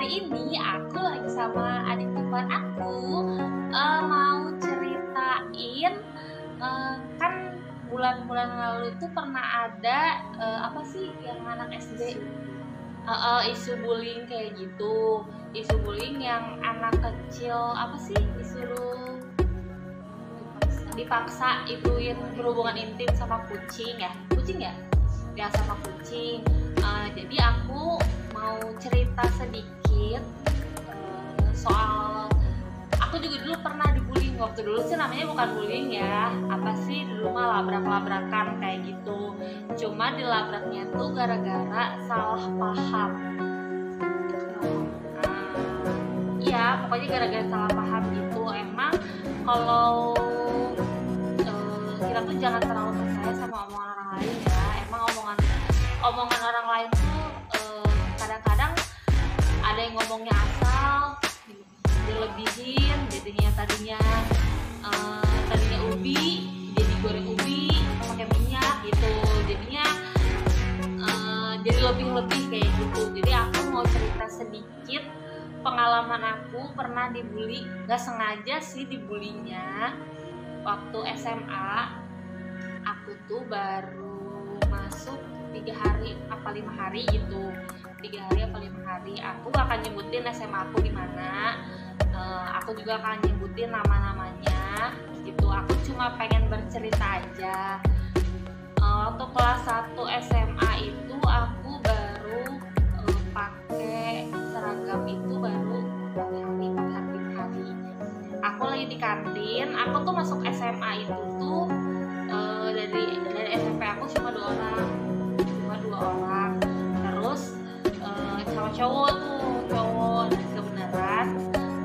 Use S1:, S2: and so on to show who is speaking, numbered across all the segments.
S1: hari ini aku lagi sama adik ipar aku mau ceritain kan bulan-bulan lalu itu pernah ada apa sih yang anak SD isu bullying kayak gitu, isu bullying yang anak kecil apa sih disuruh dipaksa ituin berhubungan intim sama kucing ya sama kucing. Jadi aku mau cerita sedikit soal aku juga dulu pernah dibullying. Waktu dulu sih namanya bukan bullying ya, apa sih dulu mah labrak-labrakan kayak gitu. Cuma dilabraknya tuh gara-gara salah paham. Iya, pokoknya gara-gara salah paham gitu. Emang kalau kita tuh jangan terlalu percaya sama omongan orang lain ya. Emang omongan orang lain tuh kadang-kadang ada yang ngomongnya asal dilebihin, jadinya tadinya ubi jadi goreng ubi pakai minyak gitu, jadinya jadi lebih kayak gitu. Jadi aku mau cerita sedikit pengalaman aku pernah dibully, gak sengaja sih dibulinya. Waktu SMA aku tuh baru masuk 3 hari apa 5 hari gitu, 3 hari apa 5 hari. Aku akan nyebutin SMA aku di mana, aku juga akan nyebutin nama-namanya gitu. Aku cuma pengen bercerita aja. Waktu kelas 1 SMA itu aku baru pakai seragam itu baru 4 hari. Aku lagi di kantin. Aku tuh masuk SMA itu tuh dari SMP aku cuma 2 orang, terus sama cowok dan kebenaran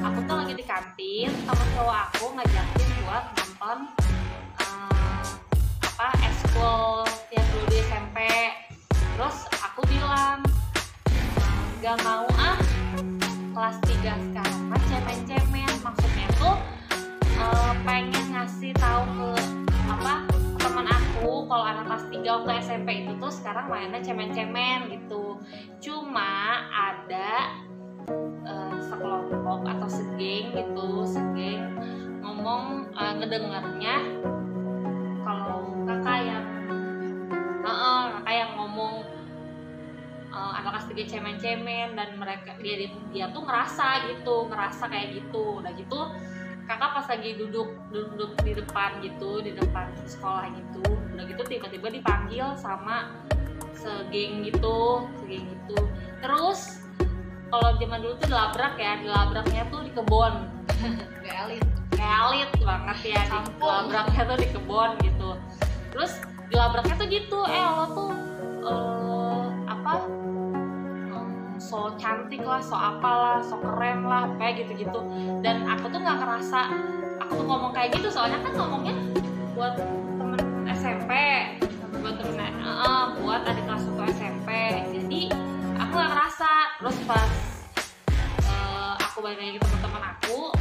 S1: aku tuh lagi di kantin sama cowok aku ngajakin buat nonton eskul yang dulu di SMP. Terus aku bilang gak mau kelas 3 sekarang kan cemen-cemen, maksudnya tuh pengen ngasih tahu ke teman aku kalau anak kelas 3 waktu SMP itu tuh sekarang mainnya cemen-cemen gitu. Cuma ada sekelompok atau segeng ngomong ngedengarnya kalau kakak yang ngomong anak kelas 3 cemen-cemen, dan dia tuh ngerasa kayak gitu. Udah gitu kakak pas lagi duduk di depan sekolah gitu, udah gitu tiba-tiba dipanggil sama segeng gitu. Terus kalau zaman dulu tuh dilabraknya tuh di kebon. kayak elit banget ya, dilabraknya tuh di kebon gitu. Terus dilabraknya tuh gitu, lo tuh so cantik lah, so apalah, so keren lah, kayak gitu-gitu. Dan aku tuh nggak ngerasa aku tuh ngomong kayak gitu, soalnya kan ngomongnya buat temen SMP, buat adik kelas 1 SMP. Jadi aku nggak ngerasa. Terus pas aku balik lagi ke teman aku,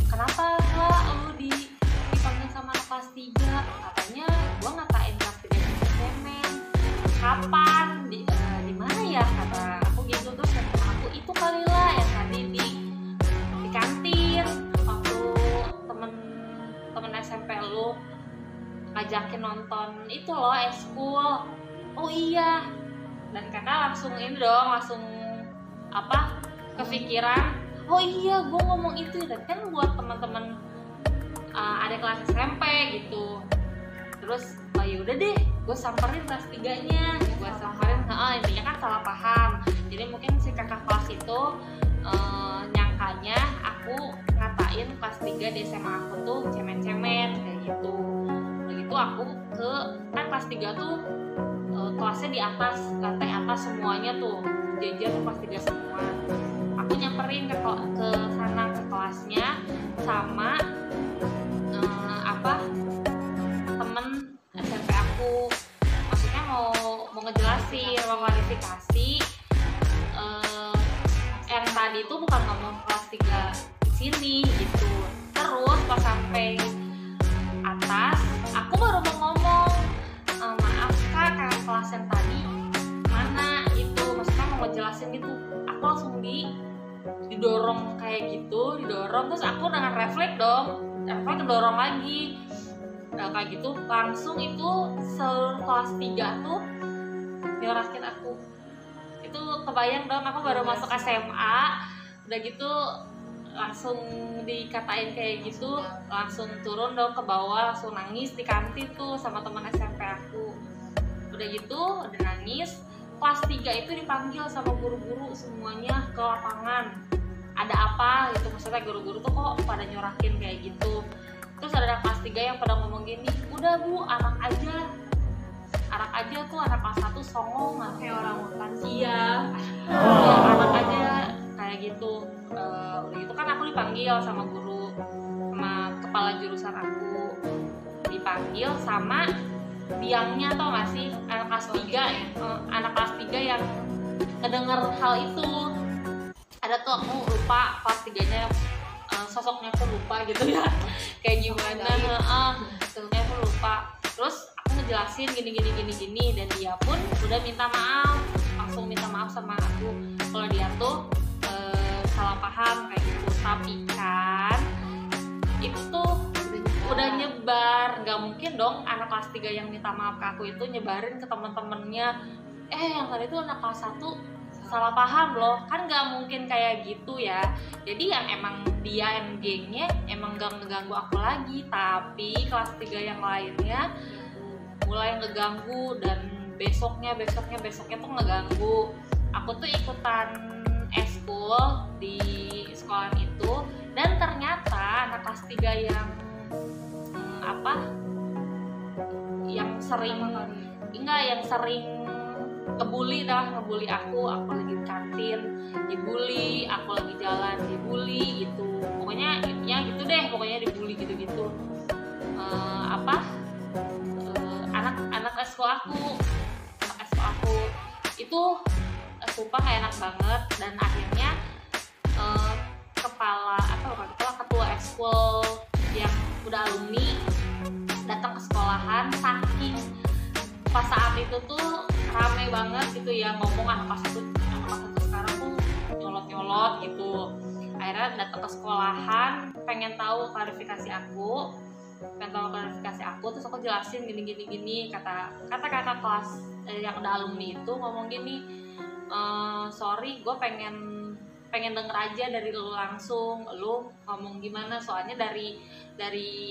S1: kenapa lah lu dipanggil sama anak kelas 3? Katanya gua ngatain kelas 3 cemen. Kapan? Di mana ya? Kata aku gitu. Terus aku itu kali lah yang tadi di kantin waktu temen SMP lu ngajakin nonton itu loh eskul. Oh iya. Dan kakak langsung kepikiran, oh iya gue ngomong itu, dan kan buat teman-teman adik kelas SMP gitu. Terus yaudah deh, gue samperin kelas 3-nya, intinya kan salah paham. Jadi mungkin si kakak kelas itu nyangkanya aku ngatain kelas 3 di SMA aku tuh cemen-cemen kayak gitu. Begitu aku kan kelas 3 tuh kelasnya di atas, lantai atas semuanya tuh, jajar kelas 3 semua. Aku nyamperin ke sana, ke kelasnya sama temen SMP aku. Maksudnya mau ngejelasin, mau klarifikasi yang tadi tuh bukan ngomong kelas 3 sini gitu. Terus pas sampai atas, aku baru mau ngomong maaf kak, kakak kelas yang tadi mana gitu, maksudnya mau ngejelasin gitu. Aku langsung didorong kayak gitu, didorong, terus aku dengan refleks kedorong lagi. Nah kayak gitu langsung itu seluruh kelas 3 tuh nyorakin aku. Itu kebayang dong, aku baru masuk SMA udah gitu langsung dikatain kayak gitu, langsung turun dong ke bawah, langsung nangis di kantin tuh sama teman SMP aku. Udah gitu udah nangis, kelas 3 itu dipanggil sama guru-guru semuanya ke lapangan. Ada apa gitu, maksudnya guru-guru tuh kok pada nyorakin kayak gitu. Terus ada kelas 3 yang pada ngomong gini, udah Bu, arak aja tuh, anak kelas 1 songong kayak orang makan. Iya, anak aja kayak gitu. Udah gitu kan aku dipanggil sama guru, sama kepala jurusan aku, dipanggil sama biangnya, tau gak sih, anak kelas 3 yang ngedenger hal itu. Ada tuh, aku lupa kelas 3-nya, sosoknya aku lupa gitu ya kayak gimana, sosoknya aku lupa. Terus aku ngejelasin gini, dan dia pun udah langsung minta maaf sama aku kalau dia tuh salah paham kayak gitu. Tapi kan itu tuh udah nyebar, nggak mungkin dong anak kelas 3 yang minta maaf ke aku itu nyebarin ke teman-temannya, yang tadi tuh anak kelas 1 salah paham loh, kan nggak mungkin kayak gitu ya. Jadi yang emang dia yang gengnya emang gak ngeganggu aku lagi, tapi kelas 3 yang lainnya mulai ngeganggu, dan besoknya tuh ngeganggu. Aku tuh ikutan eskul di sekolah itu, dan ternyata anak kelas 3 yang sering ngebully aku lagi di kantin dibully, aku lagi jalan dibully gitu. Pokoknya intinya gitu deh, pokoknya dibully gitu-gitu. Anak eskul aku itu sumpah gak enak banget. Dan akhirnya ketua eskul yang udah alumni datang ke sekolahan, saking pas saat itu tuh rame banget gitu ya, ngomong anak kelas 1 sekarang tuh nyolot gitu. Akhirnya datang ke sekolahan, pengen tahu klarifikasi aku, terus aku jelasin gini, kata kakak kelas yang udah alumni itu ngomong gini, sorry, gue pengen denger aja dari lu langsung, lu ngomong gimana, soalnya dari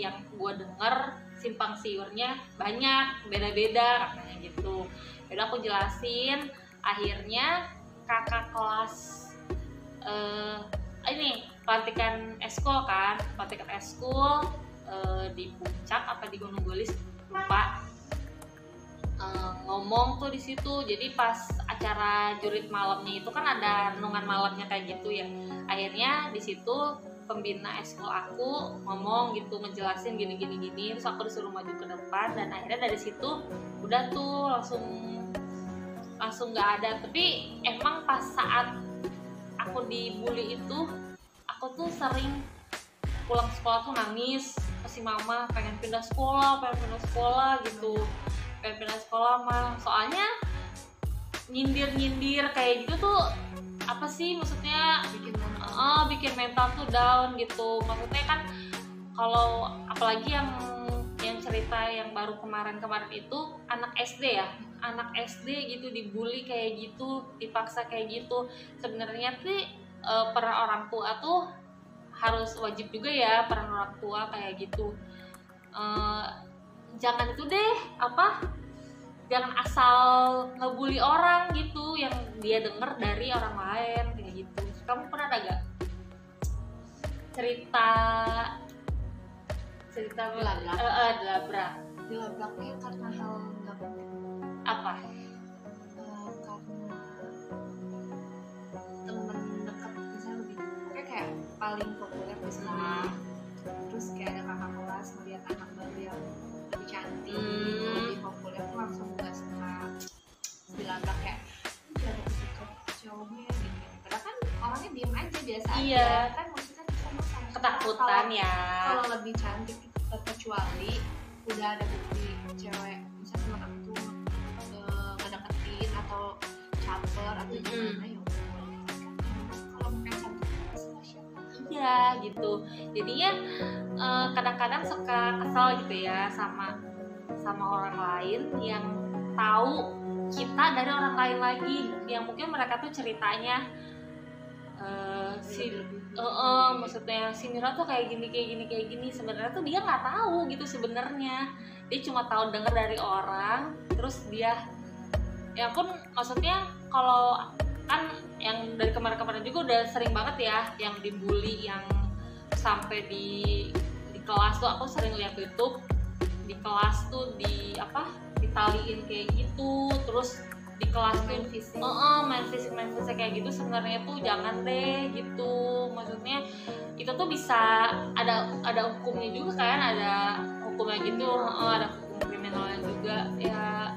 S1: yang gue denger simpang siurnya banyak, beda-beda katanya gitu. Udah aku jelasin, akhirnya kakak kelas ini pelantikan eskul di Puncak apa di Gunung Gelis lupa, ngomong tuh di situ. Jadi pas acara jurit malamnya itu kan ada renungan malamnya kayak gitu ya. Akhirnya di situ pembina eskul aku ngomong gitu, ngejelasin gini, terus aku disuruh maju ke depan, dan akhirnya dari situ udah tuh langsung nggak ada. Tapi emang pas saat aku dibully itu, aku tuh sering pulang sekolah tuh nangis, pasti mama pengen pindah sekolah gitu, pengen pindah sekolah mah. Soalnya nyindir kayak gitu tuh apa sih, maksudnya bikin mental tuh down gitu. Maksudnya kan kalau apalagi yang cerita yang baru kemarin itu anak SD gitu dibully kayak gitu, dipaksa kayak gitu. Sebenarnya sih peran orang tua tuh harus wajib juga ya, peran orang tua kayak gitu. Jangan itu deh, jangan asal ngebully orang gitu yang dia denger dari orang lain kayak gitu. Kamu pernah ada gak cerita
S2: dilabraknya karena hal nggak penting?
S1: Apa?
S2: Karena temen dekat misalnya kayak paling populer di sekolah, terus kayak ada kakak kelas melihat anak baru yang lebih cantik, lebih populer tuh langsung gak suka, dilabrak kayak jangan deket cowoknya gitu. Padahal kan orangnya diem aja biasa aja kan, maksudnya sama
S1: ketakutan ya.
S2: Kalau lebih cantik kecuali udah ada bukti cewek misalnya teman aku tuh ngedeketin atau caper atau gimana ya udah. Kalau mungkin cantik
S1: aja gitu. Jadinya kadang-kadang suka kesel gitu ya sama orang lain yang tahu kita dari orang lain lagi, yang mungkin mereka tuh ceritanya maksudnya si Mira tuh kayak gini, sebenarnya tuh dia nggak tahu gitu. Sebenarnya dia cuma tahu dengar dari orang, terus dia ya pun maksudnya kalau kan yang dari kemarin-kemarin juga udah sering banget ya yang dibully, yang sampai di kelas tuh aku sering lihat YouTube, di kelas tuh ditaliin kayak gitu, terus di kelas tuh main fisik kayak gitu. Sebenarnya tuh jangan deh gitu. Maksudnya itu tuh bisa ada hukumnya juga kan, ada hukumnya gitu, ada hukum kriminalnya juga ya.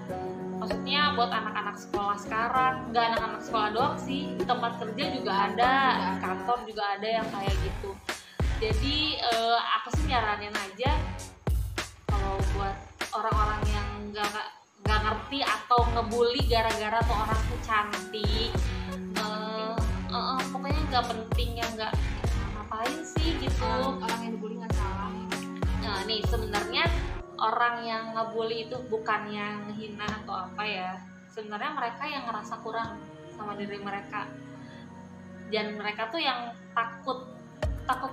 S1: Maksudnya buat anak-anak sekolah sekarang, nggak anak-anak sekolah doang sih, di tempat kerja juga ada, di kantor juga ada yang kayak gitu. Jadi aku sih nyaranin aja kalau buat orang-orang yang nggak ngerti atau ngebully gara-gara tuh orang tuh cantik, pokoknya nggak penting ya, nggak ngapain sih gitu.
S2: Orang yang dibully nggak salah.
S1: Nah nih sebenarnya orang yang ngebully itu bukan yang ngehina atau apa ya, sebenarnya mereka yang ngerasa kurang sama diri mereka, dan mereka tuh yang takut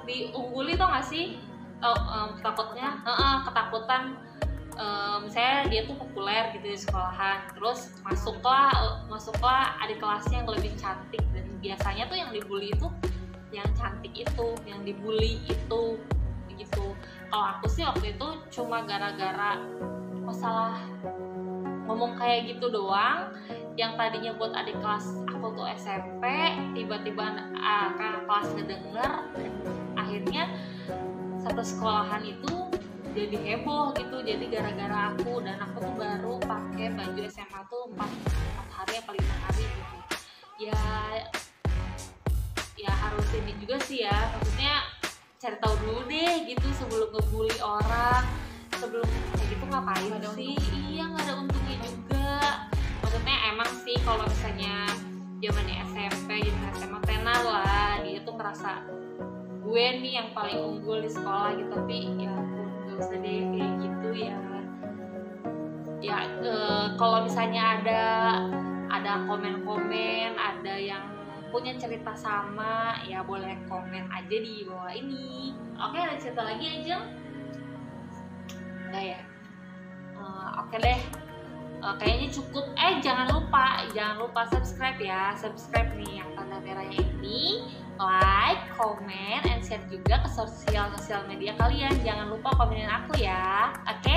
S1: diungguli, tau gak sih? Takutnya ketakutan. Misalnya dia tuh populer gitu di sekolahan, terus masuklah adik kelasnya yang lebih cantik, dan biasanya tuh yang dibully itu yang cantik itu, yang dibully itu gitu. Kalau aku sih waktu itu cuma gara-gara masalah ngomong kayak gitu doang, yang tadinya buat adik kelas aku tuh SMP, tiba-tiba kakak kelas ngedenger, dan akhirnya satu sekolahan itu jadi heboh gitu. Jadi gara-gara aku, dan aku tuh baru pakai baju SMA tuh 4 hari apa 5 hari gitu ya harus ini juga sih ya, maksudnya cari tahu dulu deh gitu sebelum ngebully orang. Sebelum kayak gitu ngapain sih? Iya, nggak ada untungnya juga. Maksudnya emang sih kalau misalnya zamannya SMP, zaman SMA tenar lah, dia tuh merasa gue nih yang paling unggul di sekolah gitu. Tapi ya gak usah deh kayak gitu ya. Kalau misalnya ada komen-komen, ada yang punya cerita sama, ya boleh komen aja di bawah ini. Oke, ada cerita lagi aja? Enggak ya? Oke deh, kayaknya cukup. Jangan lupa subscribe ya. Subscribe nih yang tanda merahnya ini, like, comment, and share juga ke sosial media kalian. Jangan lupa komenin aku ya. Oke?